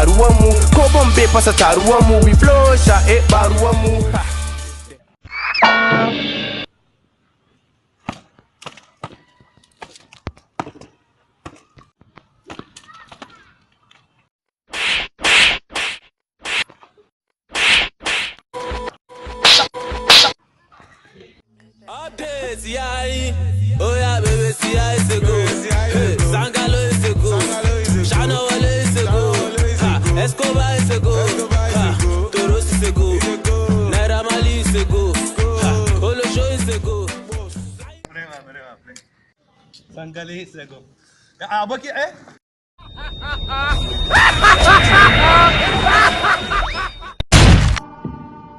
taruwanmu ko bombe fasa taruwanmu we flow sha baruwanmu. Updates, yeah. Oh yeah, baby, see I say go. Sangalo is a go. Shana Wale is a go. Escobar is a go. Toros is a go. Naira Marley is a go. Olo Show is a go. Sangalo is a go. Abaki eh?